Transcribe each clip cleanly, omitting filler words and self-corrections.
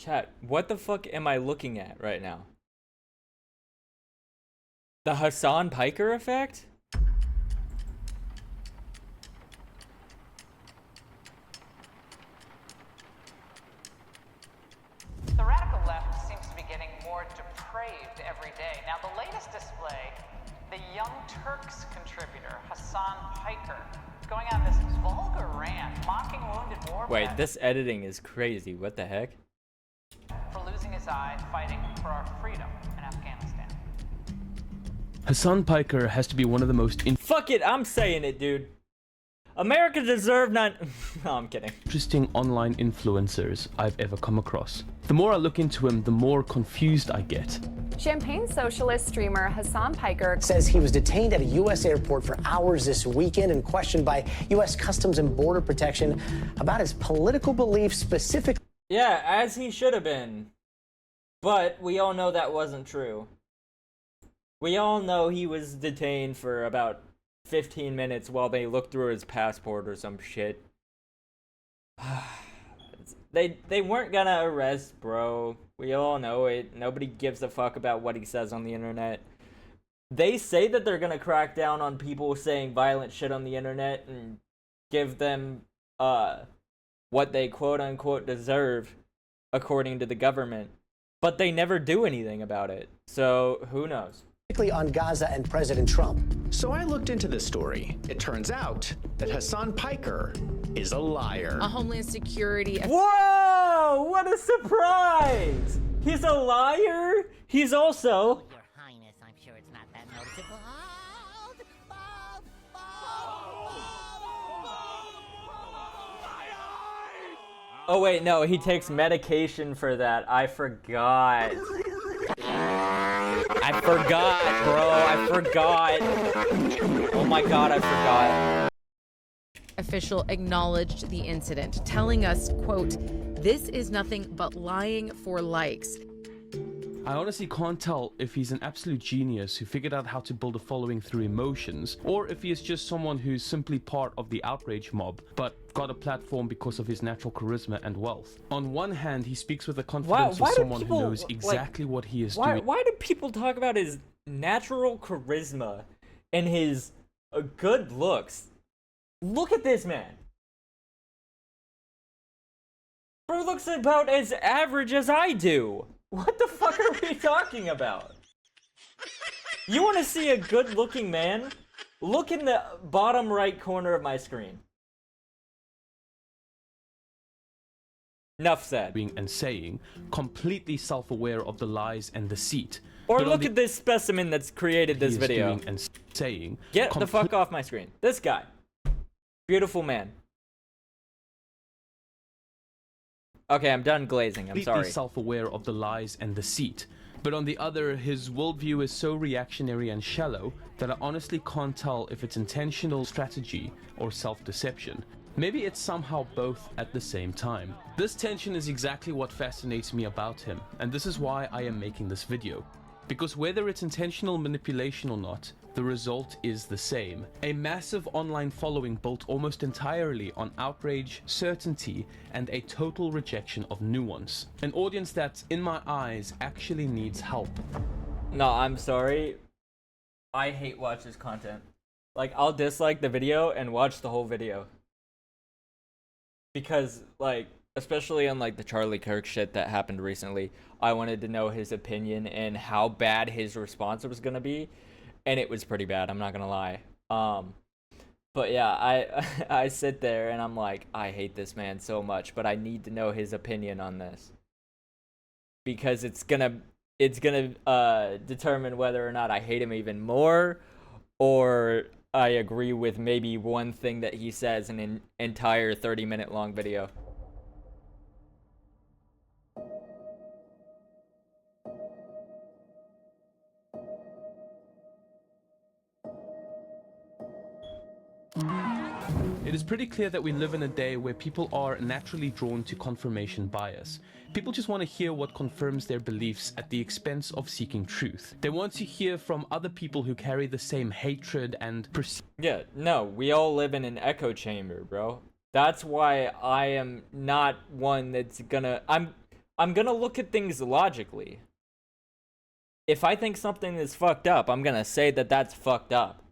Chat, what the fuck am I looking at right now? The Hasan Piker effect? The radical left seems to be getting more depraved every day. Now, the latest display, the Young Turks contributor, Hasan Piker, going on this vulgar rant, mocking wounded war Wait, vets this editing is crazy. What the heck? for losing his eye fighting for our freedom in Afghanistan. Hasan Piker has to be one of the most Fuck it, I'm saying it, dude. America deserved not. No, I'm kidding. interesting online influencers I've ever come across. The more I look into him, the more confused I get. Champagne socialist streamer Hasan Piker says he was detained at a U.S. airport for hours this weekend and questioned by U.S. Customs and Border Protection about his political beliefs, specifically. Yeah, as he should have been. But we all know that wasn't true. We all know he was detained for about 15 minutes while they looked through his passport or some shit. They weren't gonna arrest, bro. We all know it. Nobody gives a fuck about what he says on the internet. They say that they're gonna crack down on people saying violent shit on the internet and give them what they quote unquote deserve according to the government. But they never do anything about it. So who knows? On Gaza and President Trump. So I looked into this story. It turns out that Hasan Piker is a liar. A Homeland Security. Whoa! What a surprise! He's a liar? He's also... Your Highness, I'm sure it's not that noticeable. Oh wait, no, he takes medication for that. I forgot. I forgot, bro. I forgot. Oh my god, I forgot. Official acknowledged the incident, telling us, quote, "This is nothing but lying for likes." I honestly can't tell if he's an absolute genius who figured out how to build a following through emotions, or if he is just someone who's simply part of the outrage mob, but got a platform because of his natural charisma and wealth. On one hand, he speaks with the confidence of someone who knows exactly what he is doing. Why do people talk about his natural charisma and his good looks? Look at this man. Bro looks about as average as I do. What the fuck are we talking about? You want to see a good-looking man? Look in the bottom right corner of my screen. Enough said. And saying, completely self-aware of the lies and deceit. Or look at this specimen that's created this video. And saying, get the fuck off my screen. This guy. Beautiful man. Okay, I'm done glazing. I'm sorry. Self-aware of the lies and deceit. But on the other, his worldview is so reactionary and shallow that I honestly can't tell if it's intentional strategy or self-deception. Maybe it's somehow both at the same time. This tension is exactly what fascinates me about him, and this is why I am making this video. Because whether it's intentional manipulation or not, the result is the same. A massive online following built almost entirely on outrage, certainty, and a total rejection of nuance. An audience that, in my eyes, actually needs help. No, I'm sorry. I hate watch this content. Like, I'll dislike the video and watch the whole video. Because, like, especially on, like, the Charlie Kirk shit that happened recently, I wanted to know his opinion and how bad his response was gonna be. And it was pretty bad, I'm not gonna lie. But yeah, I sit there and I'm like, I hate this man so much, but I need to know his opinion on this. Because it's gonna determine whether or not I hate him even more, or I agree with maybe one thing that he says in an entire 30-minute long video. It is pretty clear that we live in a day where people are naturally drawn to confirmation bias. People just want to hear what confirms their beliefs at the expense of seeking truth. They want to hear from other people who carry the same hatred and Yeah, no, we all live in an echo chamber, bro. That's why I am not one that's gonna... I'm gonna look at things logically. If I think something is fucked up, I'm gonna say that that's fucked up.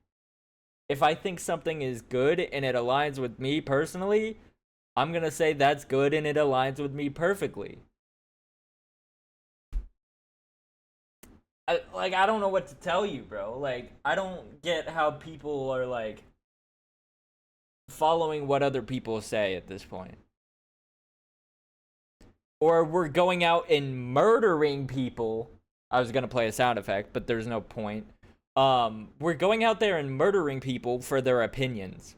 If I think something is good and it aligns with me personally, I'm gonna say that's good and it aligns with me perfectly. I don't know what to tell you, bro. Like, I don't get how people are, like, following what other people say at this point. Or we're going out and murdering people. I was gonna play a sound effect, but there's no point. We're going out there and murdering people for their opinions.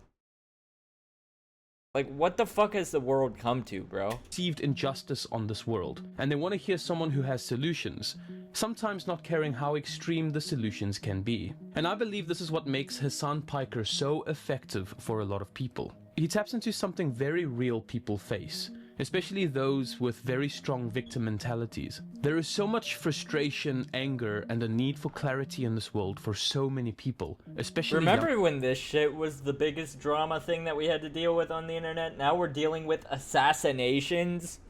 Like, what the fuck has the world come to, bro? Perceived injustice on this world, and they want to hear someone who has solutions, sometimes not caring how extreme the solutions can be. And I believe this is what makes Hasan Piker so effective for a lot of people. He taps into something very real people face, especially those with very strong victim mentalities. There is so much frustration, anger, and a need for clarity in this world for so many people, especially Remember when this shit was the biggest drama thing that we had to deal with on the internet? Now we're dealing with assassinations.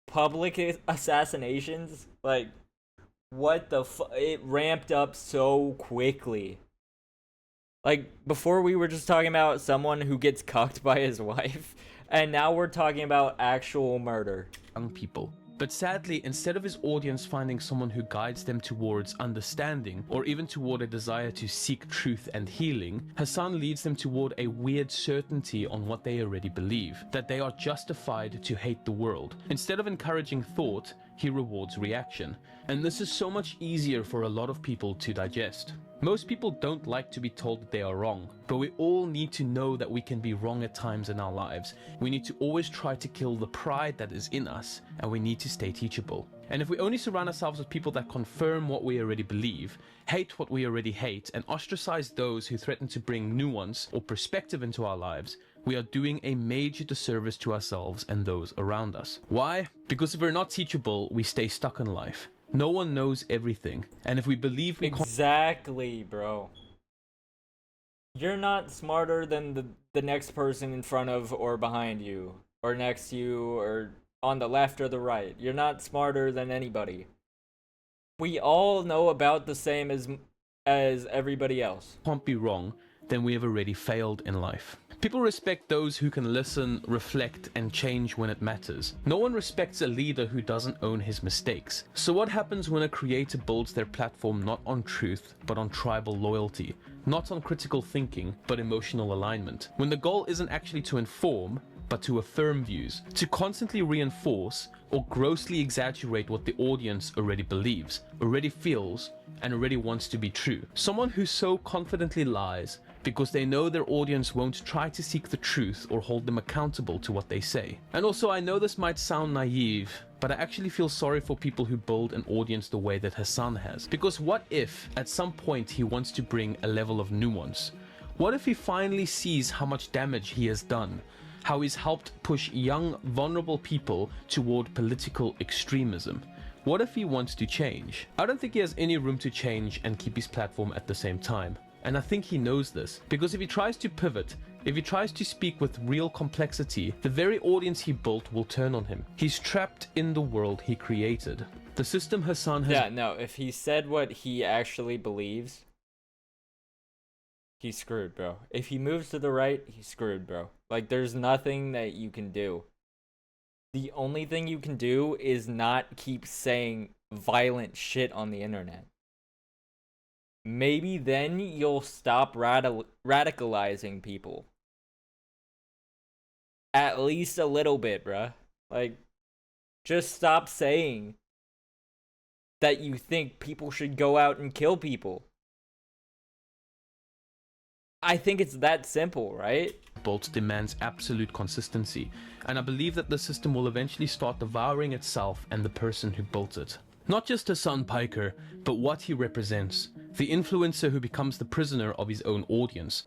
Public assassinations. Like, what the it ramped up so quickly. Like, before we were just talking about someone who gets cucked by his wife, and now we're talking about actual murder. Young people. But sadly, instead of his audience finding someone who guides them towards understanding, or even toward a desire to seek truth and healing, Hasan leads them toward a weird certainty on what they already believe, that they are justified to hate the world. Instead of encouraging thought, he rewards reaction. And this is so much easier for a lot of people to digest. Most people don't like to be told that they are wrong, but we all need to know that we can be wrong at times in our lives. We need to always try to kill the pride that is in us, and we need to stay teachable. And if we only surround ourselves with people that confirm what we already believe, hate what we already hate, and ostracize those who threaten to bring nuance or perspective into our lives, we are doing a major disservice to ourselves and those around us. Why? Because if we're not teachable, we stay stuck in life. No one knows everything, and if we believe we Exactly, bro. You're not smarter than the next person in front of or behind you, or next to you, or on the left or the right. You're not smarter than anybody. We all know about the same as everybody else. can't be wrong, then we have already failed in life. People respect those who can listen, reflect, and change when it matters. No one respects a leader who doesn't own his mistakes. So what happens when a creator builds their platform not on truth, but on tribal loyalty? Not on critical thinking, but emotional alignment? When the goal isn't actually to inform, but to affirm views, to constantly reinforce or grossly exaggerate what the audience already believes, already feels, and already wants to be true. Someone who so confidently lies because they know their audience won't try to seek the truth or hold them accountable to what they say. And also, I know this might sound naive, but I actually feel sorry for people who build an audience the way that Hasan has. Because what if, at some point, he wants to bring a level of nuance? What if he finally sees how much damage he has done? How he's helped push young, vulnerable people toward political extremism? What if he wants to change? I don't think he has any room to change and keep his platform at the same time. And I think he knows this, because if he tries to pivot, if he tries to speak with real complexity, the very audience he built will turn on him. He's trapped in the world he created. The system Hasan has... Yeah, no, if he said what he actually believes, he's screwed, bro. If he moves to the right, he's screwed, bro. Like, there's nothing that you can do. The only thing you can do is not keep saying violent shit on the internet. Maybe then you'll stop radicalizing people. At least a little bit, bruh. Like, just stop saying that you think people should go out and kill people. I think it's that simple, right? Bolt demands absolute consistency, and I believe that the system will eventually start devouring itself and the person who built it. Not just Hasan Piker, but what he represents. The influencer who becomes the prisoner of his own audience.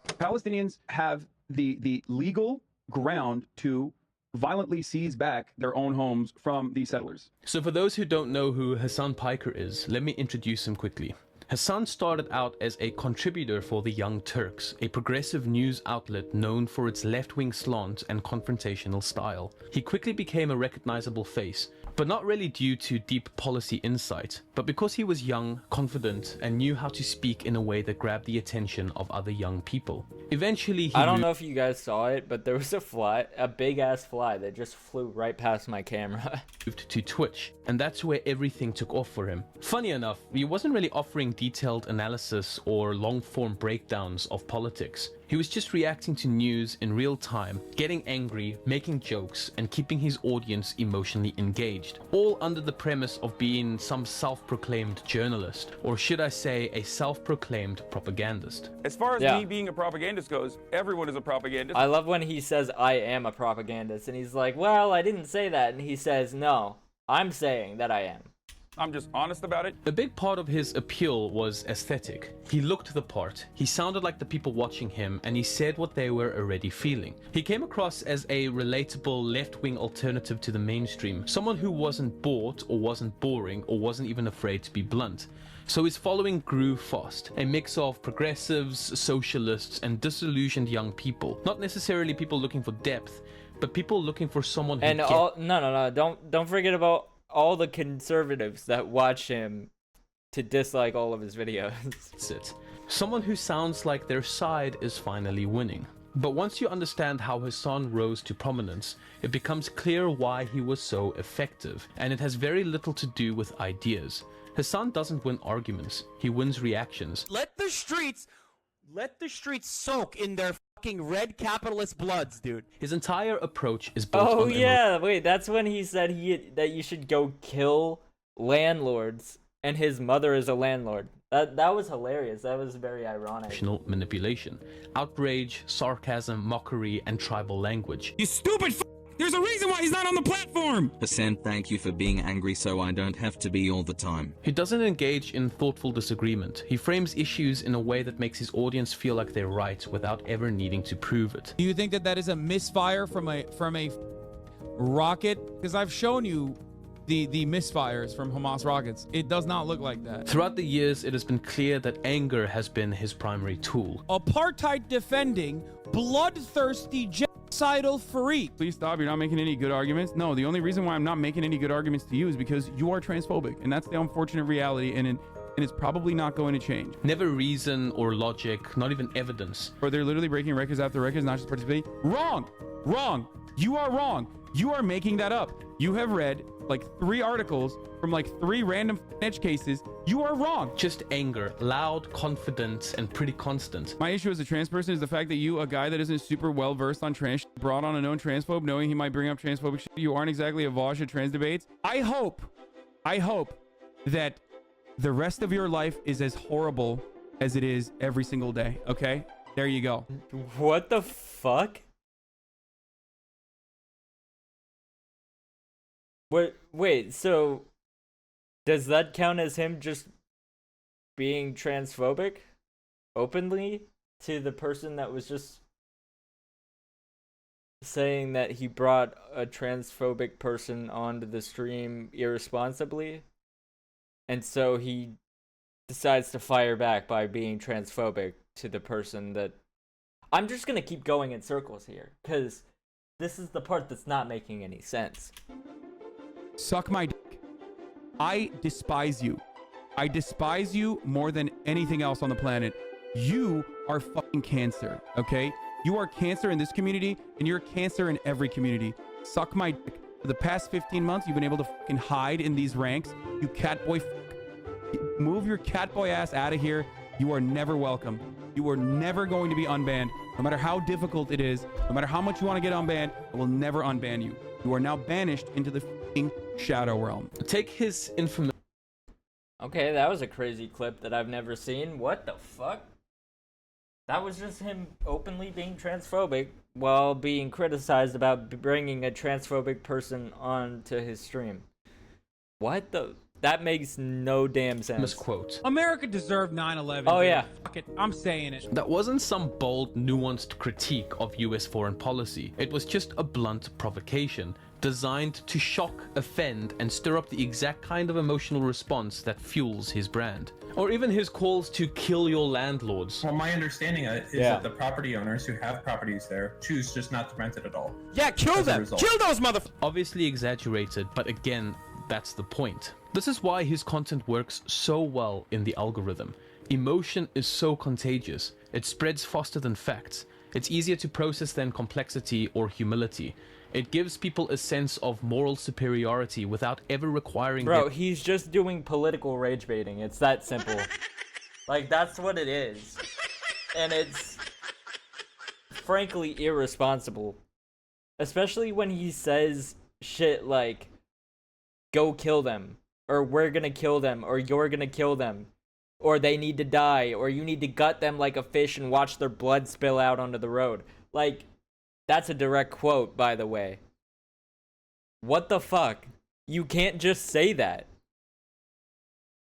Palestinians have the legal ground to violently seize back their own homes from these settlers. So for those who don't know who Hasan Piker is, let me introduce him quickly. Hasan started out as a contributor for the Young Turks, a progressive news outlet known for its left-wing slant and confrontational style. He quickly became a recognizable face, but not really due to deep policy insight, but because he was young, confident, and knew how to speak in a way that grabbed the attention of other young people. Eventually, he I don't know if you guys saw it, but there was a big ass fly that just flew right past my camera. moved to Twitch, and that's where everything took off for him. Funny enough, he wasn't really offering detailed analysis or long-form breakdowns of politics. He was just reacting to news in real time, getting angry, making jokes, and keeping his audience emotionally engaged, all under the premise of being some self-proclaimed journalist, or should I say a self-proclaimed propagandist. As far as Yeah. me being a propagandist goes, everyone is a propagandist. I love when he says, I am a propagandist, and he's like, well, I didn't say that, and he says, no, I'm saying that I am. I'm just honest about it. A big part of his appeal was aesthetic. He looked the part, he sounded like the people watching him, and he said what they were already feeling. He came across as a relatable left-wing alternative to the mainstream, someone who wasn't bored or wasn't boring or wasn't even afraid to be blunt. So his following grew fast, a mix of progressives, socialists, and disillusioned young people. Not necessarily people looking for depth, but people looking for someone who And don't forget about all the conservatives that watch him to dislike all of his videos. That's it. Someone who sounds like their side is finally winning. But once you understand how Hasan rose to prominence, it becomes clear why he was so effective, and it has very little to do with ideas. Hasan doesn't win arguments, he wins reactions. Let the streets soak in their fucking red capitalist bloods, dude. His entire approach is built Oh on yeah, wait, that's when he said that you should go kill landlords, and his mother is a landlord. That was hilarious. That was very ironic. emotional manipulation, outrage, sarcasm, mockery, and tribal language. You stupid f***! There's a reason why he's not on the platform! Hasan, thank you for being angry so I don't have to be all the time. He doesn't engage in thoughtful disagreement. He frames issues in a way that makes his audience feel like they're right without ever needing to prove it. Do you think that is a misfire from a rocket? Because I've shown you the misfires from Hamas rockets. It does not look like that. Throughout the years, it has been clear that anger has been his primary tool. Apartheid defending, bloodthirsty, genocidal freak. Please stop. You're not making any good arguments. No, the only reason why I'm not making any good arguments to you is because you are transphobic, and that's the unfortunate reality, and it's probably not going to change. Never reason or logic, not even evidence. Or they're literally breaking records after records, not just participating. Wrong! Wrong! You are wrong. You are making that up. You have read like 3 articles from like 3 random edge cases. You are wrong. Just anger, loud, confident, and pretty constant. My issue as a trans person is the fact that you, a guy that isn't super well versed on trans, brought on a known transphobe knowing he might bring up transphobic shit. You aren't exactly a Vosh at trans debates. I hope that the rest of your life is as horrible as it is every single day. Okay? There you go. What the fuck? Wait, so does that count as him just being transphobic openly to the person that was just saying that he brought a transphobic person onto the stream irresponsibly? And so he decides to fire back by being transphobic to the person that... I'm just gonna keep going in circles here, because this is the part that's not making any sense. Suck my dick. I despise you. I despise you more than anything else on the planet. You are fucking cancer, okay? You are cancer in this community, and you're cancer in every community. Suck my dick. For the past 15 months, you've been able to fucking hide in these ranks. You catboy move your catboy ass out of here. You are never welcome. You are never going to be unbanned. No matter how difficult it is, no matter how much you want to get unbanned, I will never unban you. You are now banished into the fucking shadow realm. Take his infamous... Okay, that was a crazy clip that I've never seen. What the fuck? That was just him openly being transphobic while being criticized about bringing a transphobic person onto his stream. What the... That makes no damn sense. Misquote. America deserved 9/11. Oh, yeah. Fuck it. I'm saying it. That wasn't some bold, nuanced critique of US foreign policy. It was just a blunt provocation, designed to shock, offend, and stir up the exact kind of emotional response that fuels his brand. Or even his calls to kill your landlords. Well, my understanding is that the property owners who have properties there choose just not to rent it at all. Yeah, kill them! Kill those motherfuckers! Obviously exaggerated, but again, that's the point. This is why his content works so well in the algorithm. Emotion is so contagious. It spreads faster than facts. It's easier to process than complexity or humility. It gives people a sense of moral superiority without ever requiring... Bro, he's just doing political rage baiting. It's that simple. Like, that's what it is. And it's frankly irresponsible. Especially when he says shit like, go kill them, or we're gonna kill them, or you're gonna kill them, or they need to die, or you need to gut them like a fish and watch their blood spill out onto the road. Like, that's a direct quote, by the way. What the fuck? You can't just say that.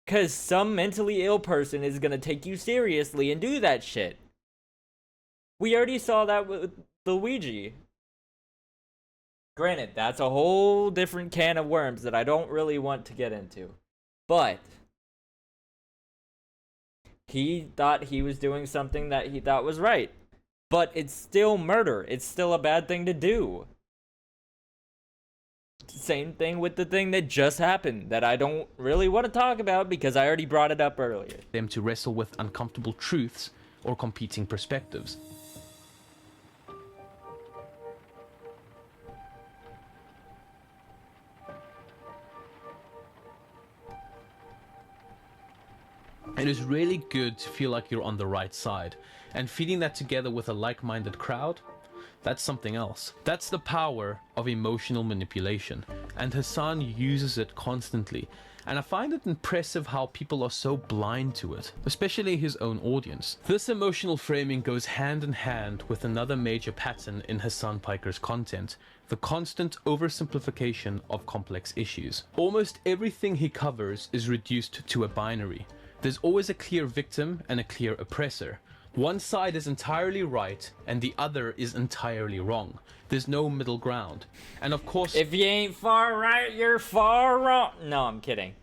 Because some mentally ill person is gonna take you seriously and do that shit. We already saw that with Luigi. Granted, that's a whole different can of worms that I don't really want to get into. But he thought he was doing something that he thought was right. But it's still murder. It's still a bad thing to do. Same thing with the thing that just happened that I don't really want to talk about because I already brought it up earlier. Them to wrestle with uncomfortable truths or competing perspectives. It is really good to feel like you're on the right side, and feeding that together with a like-minded crowd, that's something else. That's the power of emotional manipulation, and Hasan uses it constantly, and I find it impressive how people are so blind to it, especially his own audience. This emotional framing goes hand in hand with another major pattern in Hasan Piker's content, the constant oversimplification of complex issues. Almost everything he covers is reduced to a binary. There's always a clear victim and a clear oppressor. One side is entirely right and the other is entirely wrong. There's no middle ground. And of course, if you ain't far right, you're far wrong. No, I'm kidding.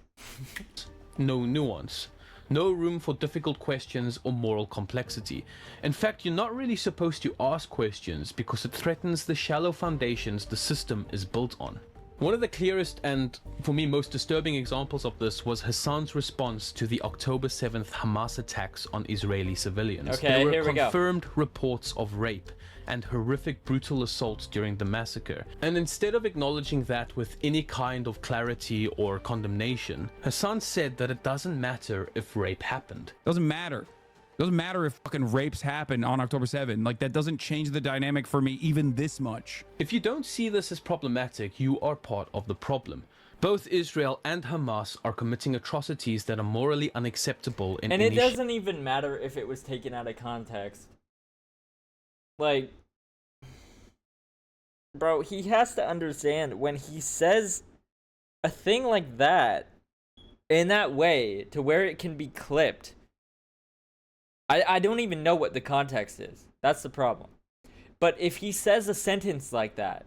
No nuance. No room for difficult questions or moral complexity. In fact, you're not really supposed to ask questions because it threatens the shallow foundations the system is built on. One of the clearest and, for me, most disturbing examples of this was Hasan's response to the October 7th Hamas attacks on Israeli civilians. Okay, there here were we go. confirmed reports of rape and horrific brutal assaults during the massacre. And instead of acknowledging that with any kind of clarity or condemnation, Hasan said that it doesn't matter if rape happened. Doesn't matter. Doesn't matter if fucking rapes happen on October 7th. Like, that doesn't change the dynamic for me even this much. If you don't see this as problematic, you are part of the problem. Both Israel and Hamas are committing atrocities that are morally unacceptable in And any it doesn't even matter if it was taken out of context. Like, bro, he has to understand when he says a thing like that in that way to where it can be clipped. I don't even know what the context is. That's the problem. But if he says a sentence like that,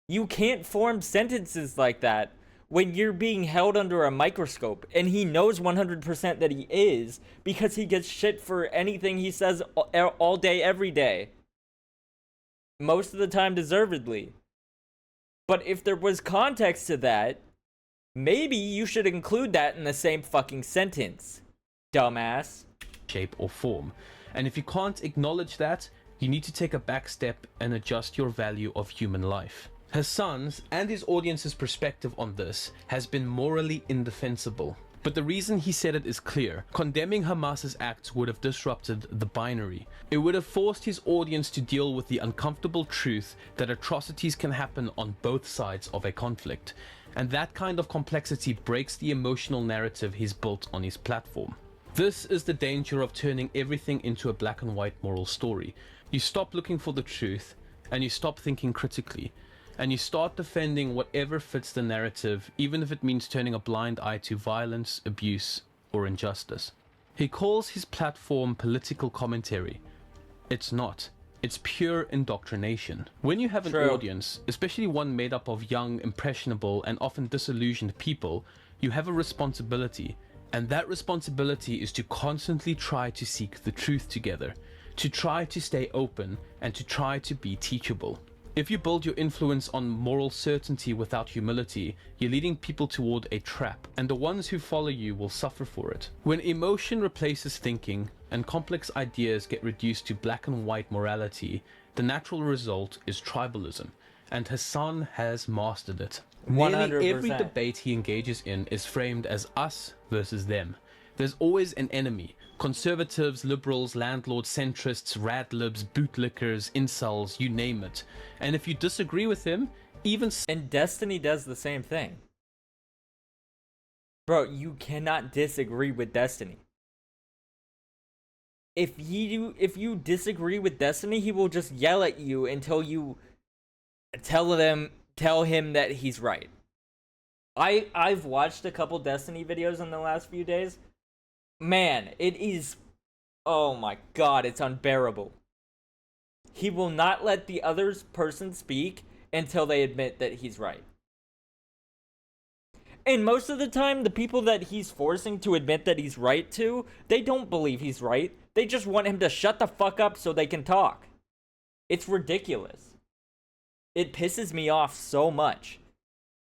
you can't form sentences like that when you're being held under a microscope. And he knows 100% that he is because he gets shit for anything he says all day, every day. Most of the time deservedly. But if there was context to that, maybe you should include that in the same fucking sentence, dumbass. Shape or form. And if you can't acknowledge that, you need to take a back step and adjust your value of human life. Hasan's and his audience's perspective on this has been morally indefensible. But the reason he said it is clear. Condemning Hamas's acts would have disrupted the binary. It would have forced his audience to deal with the uncomfortable truth that atrocities can happen on both sides of a conflict. And that kind of complexity breaks the emotional narrative he's built on his platform. This is the danger of turning everything into a black and white moral story. You stop looking for the truth, and you stop thinking critically, and you start defending whatever fits the narrative, even if it means turning a blind eye to violence, abuse, or injustice. He calls his platform political commentary. It's not. It's pure indoctrination. When you have an True. audience, especially one made up of young, impressionable, and often disillusioned people, you have a responsibility. And that responsibility is to constantly try to seek the truth together, to try to stay open, and to try to be teachable. If you build your influence on moral certainty without humility, you're leading people toward a trap, and the ones who follow you will suffer for it. When emotion replaces thinking, and complex ideas get reduced to black and white morality, the natural result is tribalism, and Hasan has mastered it. 100%. Nearly every debate he engages in is framed as us versus them. There's always an enemy. Conservatives, liberals, landlords, centrists, radlibs, bootlickers, incels, you name it. And if you disagree with him, even... And Destiny does the same thing. Bro, you cannot disagree with Destiny. If you disagree with Destiny, he will just yell at you until you tell him that he's right. I've watched a couple Destiny videos in the last few days. Man, it is, oh my god, it's unbearable. He will not let the other person speak until they admit that he's right. And most of the time, the people that he's forcing to admit that he's right to, they don't believe he's right. They just want him to shut the fuck up so they can talk. It's ridiculous. It pisses me off so much.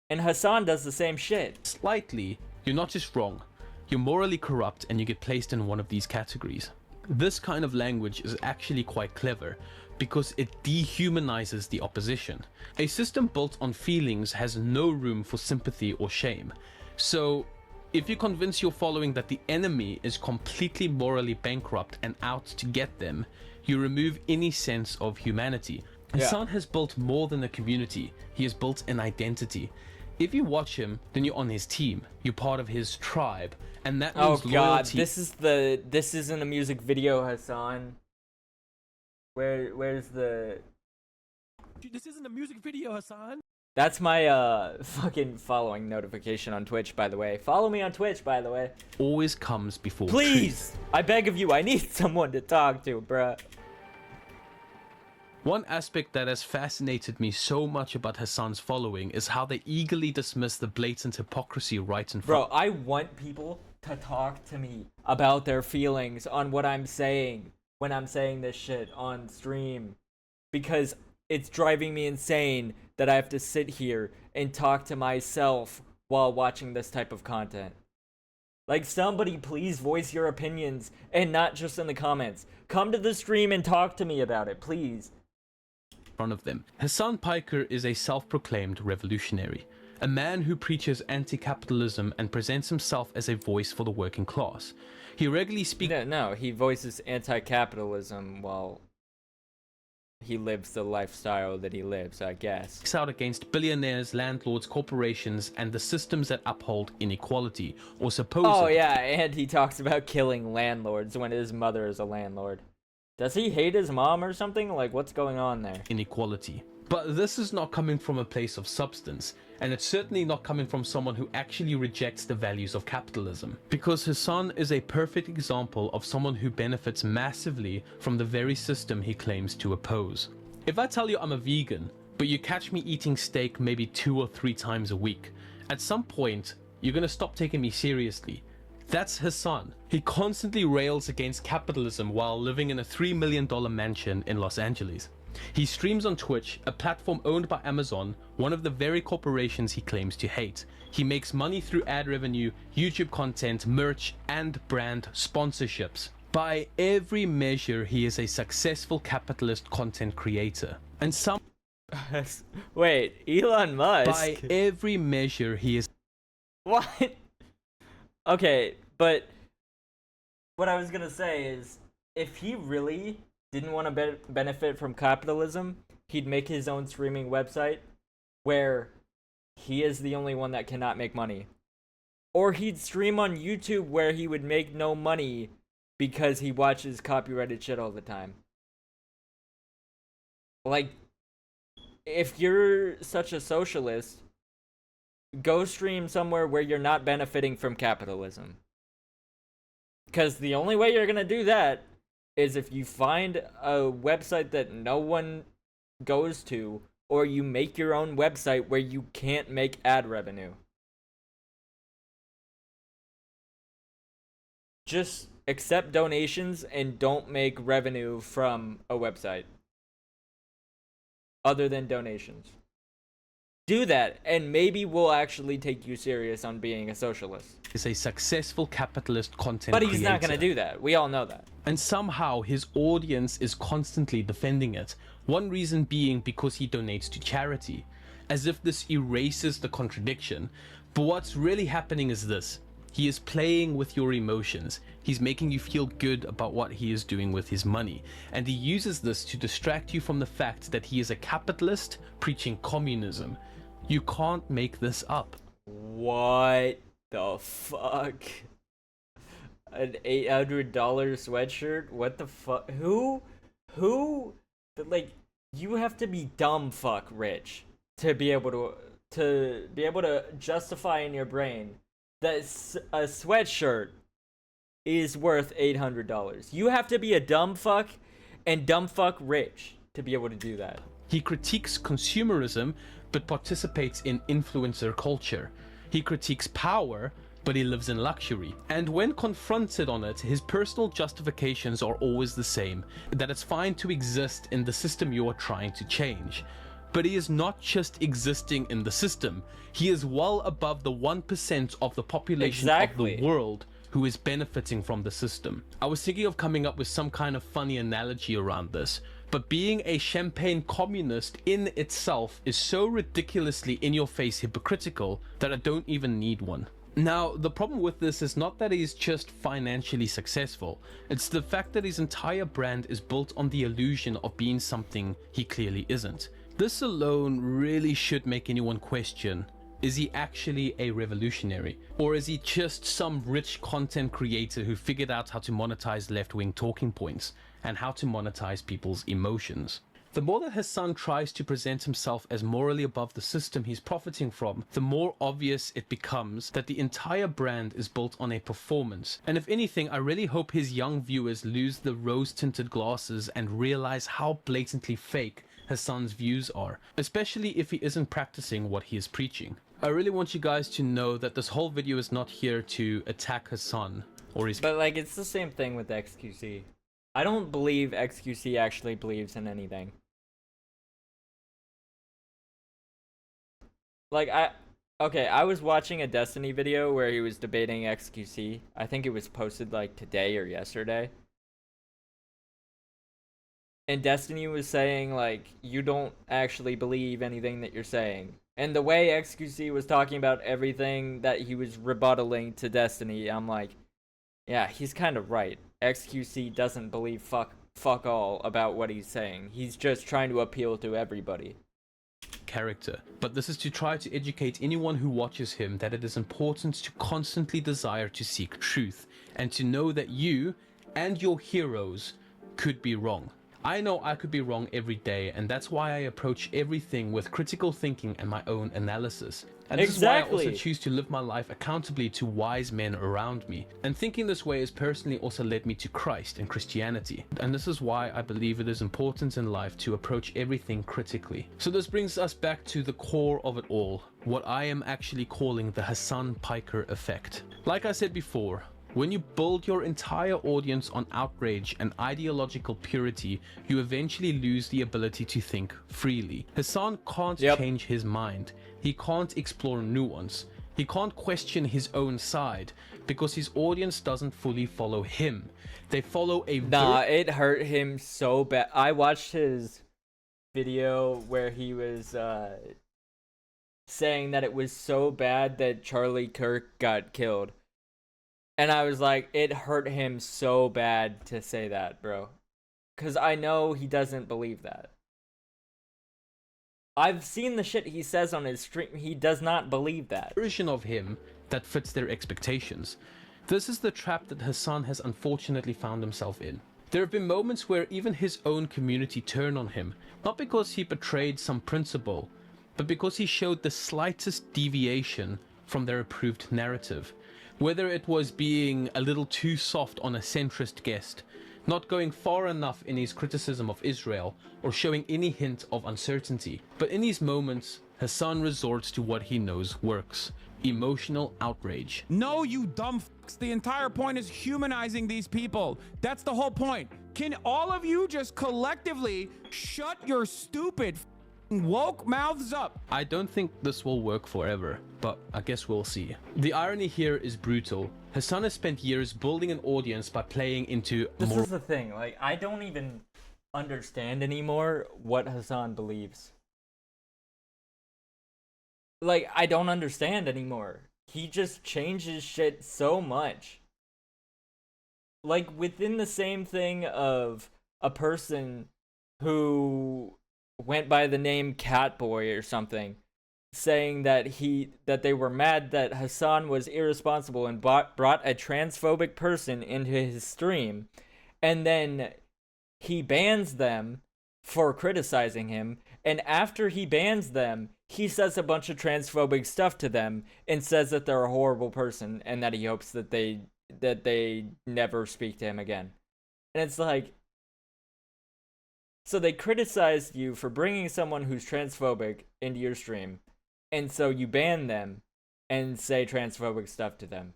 And Hasan does the same shit. Slightly, you're not just wrong. You're morally corrupt and you get placed in one of these categories. This kind of language is actually quite clever because it dehumanizes the opposition. A system built on feelings has no room for sympathy or shame. So, if you convince your following that the enemy is completely morally bankrupt and out to get them, you remove any sense of humanity. Hasan has built more than a community. He has built an identity. If you watch him, then you're on his team. You're part of his tribe, and that means loyalty. Loyalty. This isn't a music video, Hasan. Where's the? This isn't a music video, Hasan. That's my fucking following notification on Twitch, by the way. Follow me on Twitch, by the way. Always comes before Please, truth. I beg of you. I need someone to talk to, bruh. One aspect that has fascinated me so much about Hasan's following is how they eagerly dismiss the blatant hypocrisy right in front. Bro, I want people to talk to me about their feelings on what I'm saying when I'm saying this shit on stream. Because it's driving me insane that I have to sit here and talk to myself while watching this type of content. Like, somebody please voice your opinions and not just in the comments. Come to the stream and talk to me about it, please. Of them. Hasan Piker is a self-proclaimed revolutionary, a man who preaches anti-capitalism and presents himself as a voice for the working class. He regularly speaks... No, he voices anti-capitalism while he lives the lifestyle that he lives, I guess. Out against billionaires, landlords, corporations, and the systems that uphold inequality, or supposedly... Oh yeah, and he talks about killing landlords when his mother is a landlord. Does he hate his mom or something? Like, what's going on there? Inequality. But this is not coming from a place of substance, and it's certainly not coming from someone who actually rejects the values of capitalism. Because Hasan is a perfect example of someone who benefits massively from the very system he claims to oppose. If I tell you I'm a vegan, but you catch me eating steak maybe 2 or 3 times a week, at some point, you're gonna stop taking me seriously. That's Hasan. He constantly rails against capitalism while living in a $3 million mansion in Los Angeles. He streams on Twitch, a platform owned by Amazon, one of the very corporations he claims to hate. He makes money through ad revenue, YouTube content, merch, and brand sponsorships. By every measure, he is a successful capitalist content creator. And some... Wait, Elon Musk? By every measure, he is... What? Okay, but what I was gonna say is, if he really didn't want to benefit from capitalism, he'd make his own streaming website where he is the only one that cannot make money. Or he'd stream on YouTube where he would make no money because he watches copyrighted shit all the time. Like, if you're such a socialist, go stream somewhere where you're not benefiting from capitalism. Because the only way you're gonna do that is if you find a website that no one goes to, or you make your own website where you can't make ad revenue. Just accept donations and don't make revenue from a website other than donations. Do that, and maybe we'll actually take you serious on being a socialist. Is a successful capitalist content But he's creator. not going to do that. We all know that. And somehow his audience is constantly defending it. One reason being because he donates to charity, as if this erases the contradiction. But what's really happening is this. He is playing with your emotions. He's making you feel good about what he is doing with his money. And he uses this to distract you from the fact that he is a capitalist preaching communism. You can't make this up. What the fuck? An $800 sweatshirt? What the fuck? Who? Like, you have to be dumb fuck rich to be able to justify in your brain that a sweatshirt is worth $800. You have to be a dumb fuck and dumb fuck rich to be able to do that. He critiques consumerism, but participates in influencer culture. He critiques power, but he lives in luxury. And when confronted on it, his personal justifications are always the same, that it's fine to exist in the system you are trying to change. But he is not just existing in the system, he is well above the 1% of the population of the world who is benefiting from the system. I was thinking of coming up with some kind of funny analogy around this, but being a champagne communist in itself is so ridiculously in-your-face hypocritical that I don't even need one. Now, the problem with this is not that he's just financially successful, it's the fact that his entire brand is built on the illusion of being something he clearly isn't. This alone really should make anyone question, is he actually a revolutionary? Or is he just some rich content creator who figured out how to monetize left-wing talking points and how to monetize people's emotions? The more that Hasan tries to present himself as morally above the system he's profiting from, the more obvious it becomes that the entire brand is built on a performance. And if anything, I really hope his young viewers lose the rose-tinted glasses and realize how blatantly fake Hasan's views are, especially if he isn't practicing what he is preaching. I really want you guys to know that this whole video is not here to attack Hasan or his... But like, it's the same thing with XQC. I don't believe XQC actually believes in anything. Like, I was watching a Destiny video where he was debating XQC. I think it was posted like today or yesterday. And Destiny was saying, like, you don't actually believe anything that you're saying. And the way XQC was talking about everything that he was rebuttaling to Destiny, I'm like, yeah, he's kind of right. XQC doesn't believe fuck all about what he's saying. He's just trying to appeal to everybody. Character. But this is to try to educate anyone who watches him that it is important to constantly desire to seek truth and to know that you and your heroes could be wrong. I know I could be wrong every day, and that's why I approach everything with critical thinking and my own analysis. And this is why I also choose to live my life accountably to wise men around me. And thinking this way has personally also led me to Christ and Christianity. And this is why I believe it is important in life to approach everything critically. So this brings us back to the core of it all, what I am actually calling the Hasan Piker effect. Like I said before, when you build your entire audience on outrage and ideological purity, you eventually lose the ability to think freely. Hasan can't change his mind. He can't explore nuance. He can't question his own side because his audience doesn't fully follow him. They follow a... Nah, it hurt him so bad. I watched his video where he was saying that it was so bad that Charlie Kirk got killed. And I was like, it hurt him so bad to say that, bro. Because I know he doesn't believe that. I've seen the shit he says on his stream. He does not believe that. Version of him that fits their expectations. This is the trap that Hasan has unfortunately found himself in. There have been moments where even his own community turn on him, not because he betrayed some principle, but because he showed the slightest deviation from their approved narrative. Whether it was being a little too soft on a centrist guest, not going far enough in his criticism of Israel or showing any hint of uncertainty. But in these moments, Hasan resorts to what he knows works: emotional outrage. No, you dumb fucks. The entire point is humanizing these people. That's the whole point. Can all of you just collectively shut your stupid woke mouths up? I don't think this will work forever, but I guess we'll see. The irony here is brutal. Hasan has spent years building an audience by playing into This is the thing, like, I don't even understand anymore what Hasan believes. Like, I don't understand anymore. He just changes shit so much. Like, within the same thing of a person who went by the name Catboy or something, saying that they were mad that Hasan was irresponsible and brought a transphobic person into his stream, and then he bans them for criticizing him, and after he bans them, he says a bunch of transphobic stuff to them and says that they're a horrible person and that he hopes that they never speak to him again. And it's like, so they criticized you for bringing someone who's transphobic into your stream, and so you ban them and say transphobic stuff to them.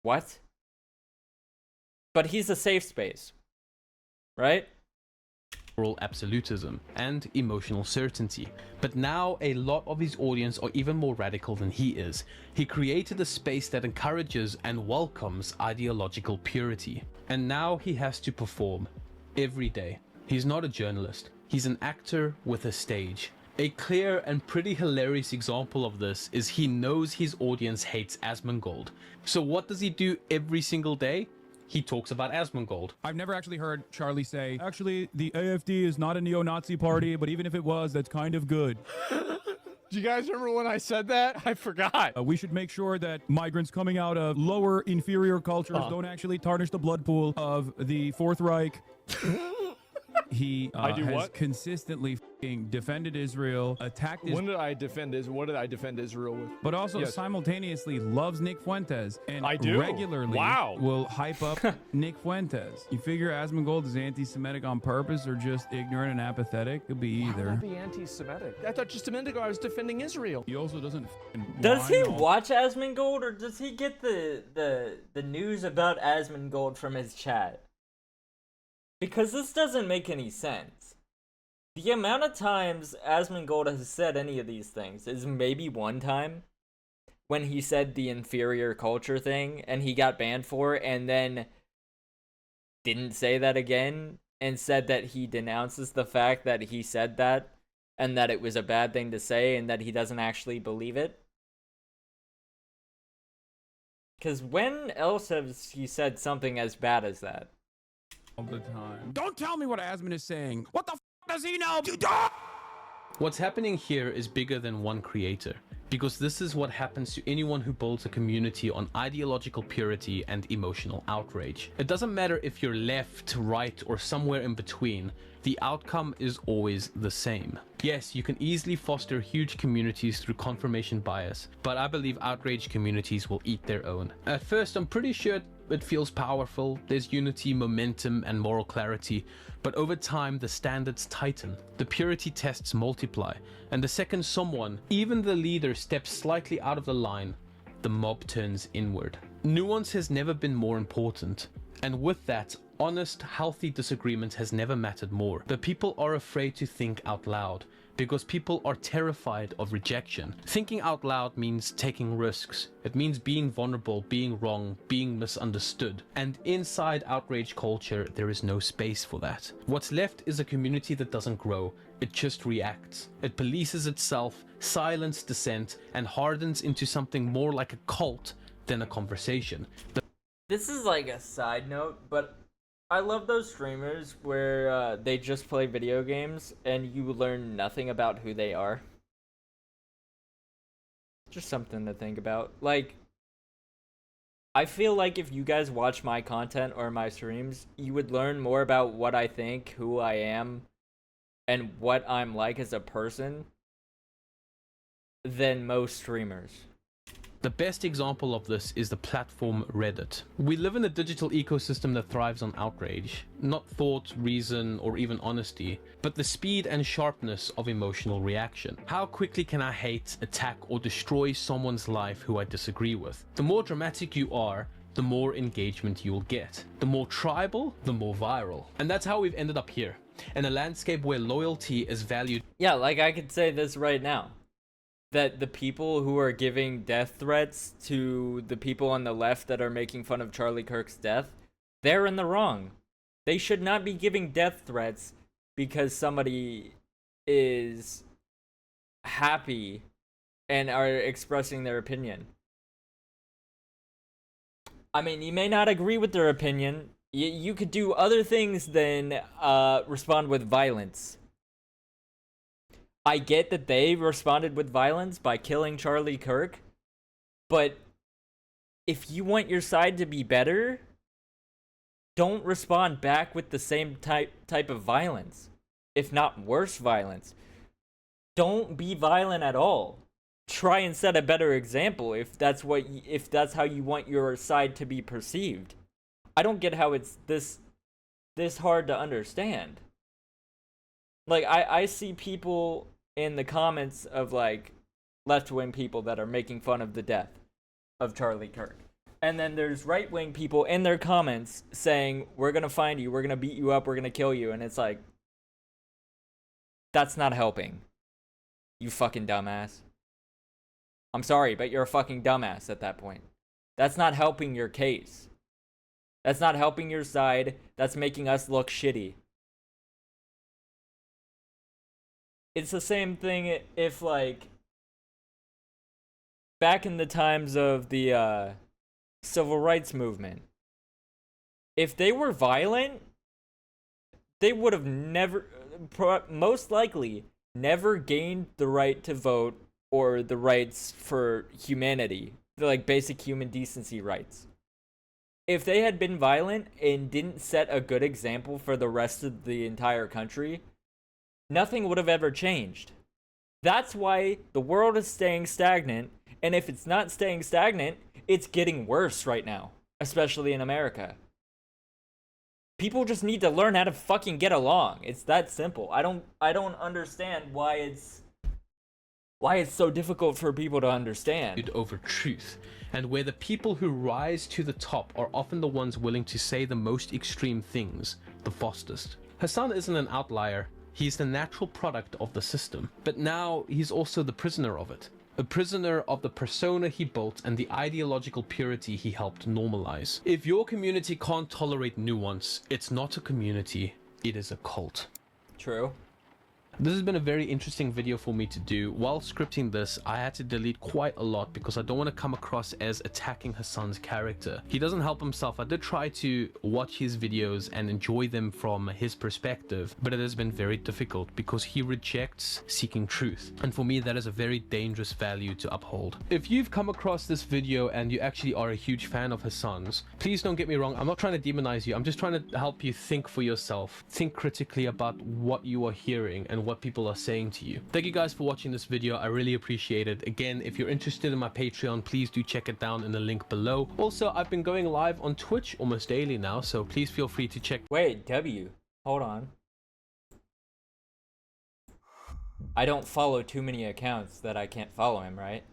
What? But he's a safe space, right? Moral absolutism and emotional certainty. But now a lot of his audience are even more radical than he is. He created a space that encourages and welcomes ideological purity. And now he has to perform every day. He's not a journalist. He's an actor with a stage. A clear and pretty hilarious example of this is he knows his audience hates Asmongold. So what does he do every single day? He talks about Asmongold. I've never actually heard Charlie say, actually, the AFD is not a neo-Nazi party, but even if it was, that's kind of good. Do you guys remember when I said that? I forgot. We should make sure that migrants coming out of lower, inferior cultures don't actually tarnish the blood pool of the Fourth Reich. He has consistently defended Israel, attacked Israel. When did I defend Israel? What did I defend Israel with? But also simultaneously loves Nick Fuentes and I do. regularly will hype up Nick Fuentes. You figure Asmongold is anti-Semitic on purpose or just ignorant and apathetic? Could be either. Why would I be anti-Semitic? I thought just a minute ago I was defending Israel. He also doesn't. Does he watch Asmongold, or does he get the news about Asmongold from his chat? Because this doesn't make any sense. The amount of times Asmongold has said any of these things is maybe one time when he said the inferior culture thing and he got banned for it, and then didn't say that again and said that he denounces the fact that he said that and that it was a bad thing to say and that he doesn't actually believe it. Because when else has he said something as bad as that? All the time. Don't tell me what Asmon is saying. What the f does he know? What's happening here is bigger than one creator, because this is what happens to anyone who builds a community on ideological purity and emotional outrage. It doesn't matter if you're left, right, or somewhere in between, the outcome is always the same. Yes, you can easily foster huge communities through confirmation bias, but I believe outraged communities will eat their own. At first, I'm pretty sure it feels powerful, there's unity, momentum, and moral clarity, but over time the standards tighten, the purity tests multiply, and the second someone, even the leader, steps slightly out of the line, the mob turns inward. Nuance has never been more important, and with that, honest, healthy disagreement has never mattered more. But people are afraid to think out loud, because people are terrified of rejection. Thinking out loud means taking risks. It means being vulnerable, being wrong, being misunderstood. And inside outrage culture, there is no space for that. What's left is a community that doesn't grow. It just reacts. It polices itself, silences dissent, and hardens into something more like a cult than a conversation. This is like a side note, but I love those streamers where they just play video games and you learn nothing about who they are. Just something to think about. Like, I feel like if you guys watch my content or my streams, you would learn more about what I think, who I am, and what I'm like as a person than most streamers. The best example of this is the platform Reddit. We live in a digital ecosystem that thrives on outrage, not thought, reason, or even honesty, but the speed and sharpness of emotional reaction. How quickly can I hate, attack, or destroy someone's life who I disagree with? The more dramatic you are, the more engagement you'll get. The more tribal, the more viral. And that's how we've ended up here, in a landscape where loyalty is valued. Yeah, like I could say this right now, that the people who are giving death threats to the people on the left that are making fun of Charlie Kirk's death, they're in the wrong. They should not be giving death threats because somebody is happy and are expressing their opinion. I mean, you may not agree with their opinion. You could do other things than respond with violence. I get that they responded with violence by killing Charlie Kirk, but if you want your side to be better, don't respond back with the same type of violence, if not worse violence. Don't be violent at all. Try and set a better example if that's how you want your side to be perceived. I don't get how it's this hard to understand. Like, I see people in the comments of, like, left-wing people that are making fun of the death of Charlie Kirk. And then there's right-wing people in their comments saying, we're gonna find you, we're gonna beat you up, we're gonna kill you. And it's like, that's not helping. You fucking dumbass. I'm sorry, but you're a fucking dumbass at that point. That's not helping your case. That's not helping your side. That's making us look shitty. It's the same thing if, like, back in the times of the civil rights movement, if they were violent, they would have most likely never gained the right to vote or the rights for humanity, the, like, basic human decency rights. If they had been violent and didn't set a good example for the rest of the entire country, nothing would have ever changed. That's why the world is staying stagnant, and if it's not staying stagnant, it's getting worse right now, especially in America. People just need to learn how to fucking get along. It's that simple. I don't understand why it's so difficult for people to understand. Over truth, and where the people who rise to the top are often the ones willing to say the most extreme things the fastest. Hasan isn't an outlier. He's the natural product of the system, but now he's also the prisoner of it. A prisoner of the persona he built and the ideological purity he helped normalize. If your community can't tolerate nuance, it's not a community, it is a cult. True. This has been a very interesting video for me to do. While scripting this, I had to delete quite a lot because I don't want to come across as attacking Hasan's character. He doesn't help himself. I did try to watch his videos and enjoy them from his perspective, but it has been very difficult because he rejects seeking truth. And for me, that is a very dangerous value to uphold. If you've come across this video and you actually are a huge fan of Hasan's, please don't get me wrong. I'm not trying to demonize you. I'm just trying to help you think for yourself. Think critically about what you are hearing and what people are saying to you. Thank you guys for watching this video. I really appreciate it. Again, if you're interested in my Patreon, please do check it down in the link below. Also, I've been going live on Twitch almost daily now, so please feel free to check. Wait, hold on. I don't follow too many accounts that I can't follow him, right?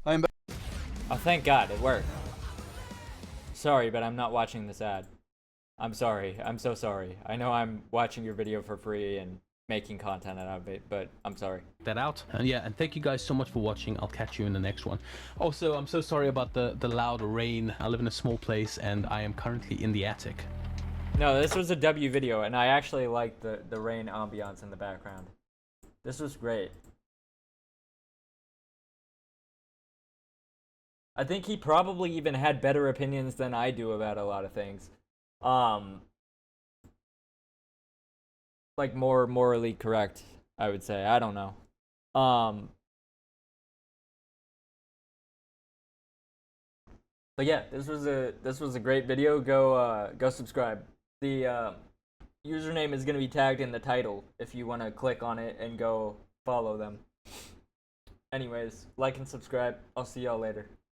I'm back. Oh, thank God, it worked. Sorry, but I'm not watching this ad. I'm sorry. I'm so sorry. I know I'm watching your video for free and making content out of it, but I'm sorry. That out. And yeah, and thank you guys so much for watching. I'll catch you in the next one. Also, I'm so sorry about the loud rain. I live in a small place and I am currently in the attic. No, this was a W video, and I actually liked the rain ambiance in the background. This was great. I think he probably even had better opinions than I do about a lot of things. Like more morally correct, I would say. I don't know. But yeah, this was a great video. Go subscribe. The username is gonna be tagged in the title if you want to click on it and go follow them. Anyways, like and subscribe. I'll see y'all later.